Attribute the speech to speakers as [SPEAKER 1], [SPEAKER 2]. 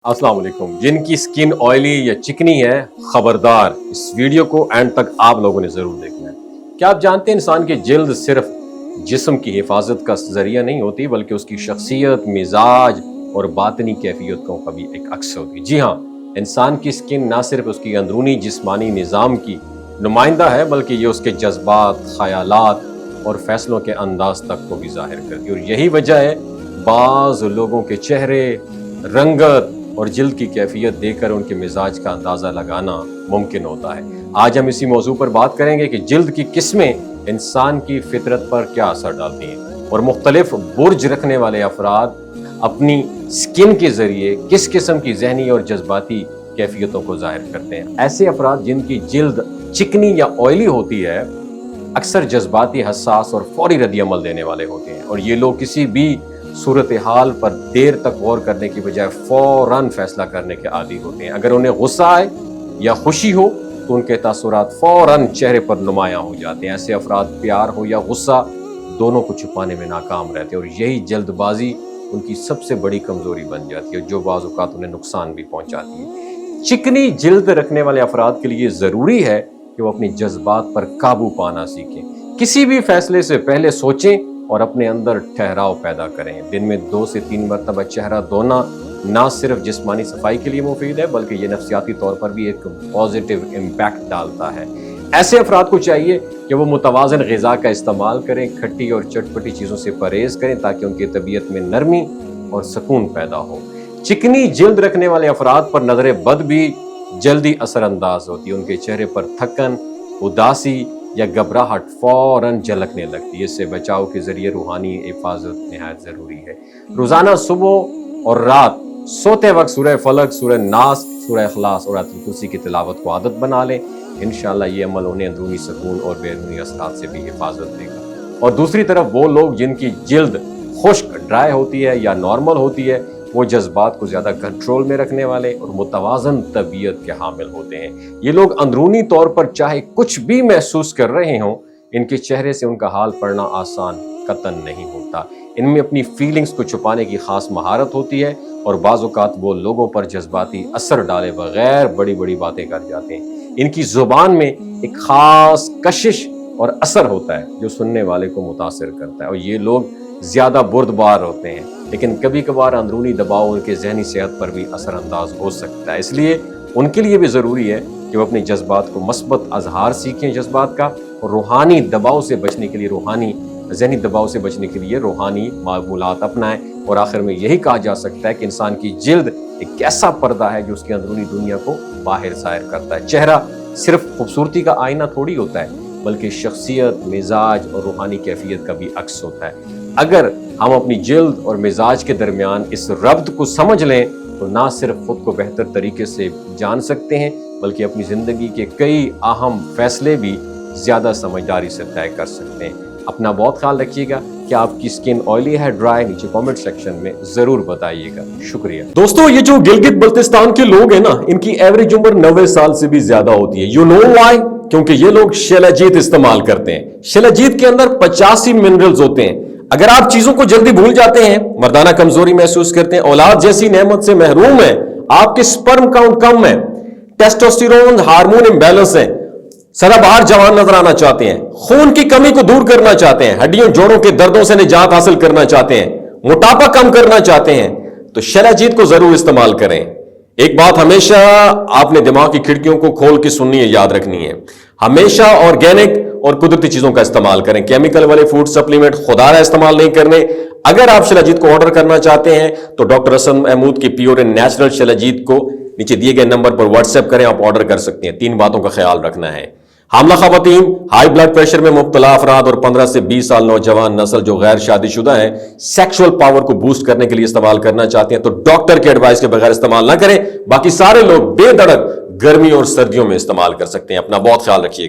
[SPEAKER 1] अस्सलाम वालेकुम। जिनकी स्किन ऑयली या चिकनी है, खबरदार, इस वीडियो को एंड तक आप लोगों ने जरूर देखना है। क्या आप जानते हैं इंसान की जिल्द सिर्फ जिस्म की हिफाजत का जरिया नहीं होती, बल्कि उसकी शख्सियत, मिजाज और बातनी कैफियतों का भी एक अक्स होती है। जी हाँ, इंसान की स्किन ना सिर्फ उसकी अंदरूनी जिस्मानी निज़ाम की नुमाइंदा है, बल्कि ये उसके जज्बात, ख्यालात और फैसलों के अंदाज तक को भी जाहिर करती है। और यही वजह है बाज़ लोगों के चेहरे, रंगत और जिल्द की कैफियत देखकर उनके मिजाज का अंदाज़ा लगाना मुमकिन होता है। आज हम इसी मौजू पर बात करेंगे कि जिल्द की किस्में इंसान की फितरत पर क्या असर डालती हैं और मुख्तलिफ बुर्ज रखने वाले अफराद अपनी स्किन के ज़रिए किस किस्म की जहनी और जज्बाती कैफियतों को जाहिर करते हैं। ऐसे अफराद जिनकी जिल्द चिकनी या ऑयली होती है अक्सर जज्बाती, हसास और फौरी रद्द-ए-अमल देने वाले होते हैं, और ये लोग किसी भी सूरत हाल पर देर तक गौर करने की बजाय फौरन फैसला करने के आदी होते हैं। अगर उन्हें गुस्सा आए या खुशी हो तो उनके तासुरात फौरन चेहरे पर नुमायां हो जाते हैं। ऐसे अफराद प्यार हो या गुस्सा दोनों को छुपाने में नाकाम रहते हैं, और यही जल्दबाजी उनकी सबसे बड़ी कमजोरी बन जाती है, जो बाज़ औक़ात उन्हें नुकसान भी पहुंचाती है। चिकनी जिल्द रखने वाले अफराद के लिए ज़रूरी है कि वो अपनी जज्बात पर काबू पाना सीखें। किसी भी फैसले से पहले सोचें और अपने अंदर ठहराव पैदा करें। दिन में 2 से 3 मरतबा चेहरा धोना ना सिर्फ जिस्मानी सफाई के लिए मुफीद है, बल्कि ये नफ्सियाती तौर पर भी एक पॉजिटिव इम्पैक्ट डालता है। ऐसे अफराद को चाहिए कि वो मुतवाज़न ग़िज़ा का इस्तेमाल करें, खट्टी और चटपटी चीज़ों से परहेज़ करें, ताकि उनकी तबीयत में नरमी और सुकून पैदा हो। चिकनी जिल्द रखने वाले अफराद पर नज़र बद भी जल्दी असरअंदाज होती है। उनके चेहरे पर थकन, उदासी या घबराहट फौरन झलकने लगती है। इससे बचाव के जरिए रूहानी हिफाजत निहायत ज़रूरी है। रोज़ाना सुबह और रात सोते वक्त सूरह फलक, सूरह नास, सूरह इखलास और आयतुल कुर्सी की तिलावत को आदत बना लें। इंशाअल्लाह ये अमल उन्हें अंदरूनी सुकून और बैरूनी असरात से भी हिफाजत देगा। और दूसरी तरफ वो लोग जिनकी जिल्द खुश्क, ड्राई होती है या नॉर्मल होती है, वो जज्बात को ज़्यादा कंट्रोल में रखने वाले और मुतवाज़न तबीयत के हामिल होते हैं। ये लोग अंदरूनी तौर पर चाहे कुछ भी महसूस कर रहे हों, इनके चेहरे से उनका हाल पढ़ना आसान कतन नहीं होता। इनमें अपनी फीलिंग्स को छुपाने की खास महारत होती है, और बाज़ औक़ात वो लोगों पर जज्बाती असर डाले बगैर बड़ी बड़ी बातें कर जाते हैं। इनकी ज़ुबान में एक ख़ास कशिश और असर होता है जो सुनने वाले को मुतासिर करता है, और ये लोग ज़्यादा बुर्दबार होते हैं, लेकिन कभी कभार अंदरूनी दबाव उनके जहनी सेहत पर भी असरअंदाज हो सकता है। इसलिए उनके लिए भी ज़रूरी है कि वो अपने जज्बात को मस्बत अजहार सीखें जज्बात का, और रूहानी दबाव से बचने के लिए, रूहानी जहनी दबाव से बचने के लिए रूहानी मामूलात अपनाएं। और आखिर में यही कहा जा सकता है कि इंसान की जिल्द एक ऐसा पर्दा है जो उसकी अंदरूनी दुनिया को बाहर ज़ाहिर करता है। चेहरा सिर्फ खूबसूरती का आईना थोड़ी होता है, बल्कि शख्सियत, मिजाज और रूहानी कैफियत का भी अक्स होता है। अगर हम अपनी जिल्द और मिजाज के दरमियान इस रब्त को समझ लें तो ना सिर्फ खुद को बेहतर तरीके से जान सकते हैं, बल्कि अपनी ज़िंदगी के कई अहम फैसले भी ज़्यादा समझदारी से तय कर सकते हैं। अपना बहुत ख्याल रखिएगा। क्या आपकी स्किन ऑयली है, ड्राई? नीचे कमेंट सेक्शन में ज़रूर बताइएगा। शुक्रिया।
[SPEAKER 2] दोस्तों, ये जो गिलगित बल्तिस्तान के लोग हैं ना, इनकी एवरेज उम्र 90 साल से भी ज्यादा होती है। You know why? क्योंकि ये लोग शिलाजीत इस्तेमाल करते हैं। शिलाजीत के अंदर 85 मिनरल्स होते हैं। अगर आप चीजों को जल्दी भूल जाते हैं, मर्दाना कमजोरी महसूस करते हैं, औलाद जैसी नेमत से महरूम है, आपके स्पर्म काउंट कम है, टेस्टोस्टेरोन हार्मोन इम्बैलेंस है, सदाबहार जवान नजर आना चाहते हैं, खून की कमी को दूर करना चाहते हैं, हड्डियों जोड़ों के दर्दों से निजात हासिल करना चाहते हैं, मोटापा कम करना चाहते हैं, तो शिलाजीत को जरूर इस्तेमाल करें। एक बात हमेशा आपने दिमाग की खिड़कियों को खोल के सुननी है, याद रखनी है। हमेशा ऑर्गेनिक और कुदरती चीजों का इस्तेमाल करें। केमिकल वाले फूड सप्लीमेंट खुदारा इस्तेमाल नहीं करने। अगर आप शिलाजीत को ऑर्डर करना चाहते हैं तो डॉक्टर हसन महमूद की प्योर एंड नेचुरल शिलाजीत को नीचे दिए गए नंबर पर व्हाट्सएप करें, आप ऑर्डर कर सकते हैं। 3 बातों का ख्याल रखना है। हामला खवातीन, हाई ब्लड प्रेशर में मुब्तला अफराद और 15 से 20 साल नौजवान नस्ल जो गैर शादीशुदा है, सेक्सुअल पावर को बूस्ट करने के लिए इस्तेमाल करना चाहते हैं तो डॉक्टर के एडवाइस के बगैर इस्तेमाल ना करें। बाकी सारे लोग बेधड़क गर्मी और सर्दियों में इस्तेमाल कर सकते हैं। अपना बहुत ख्याल रखिएगा।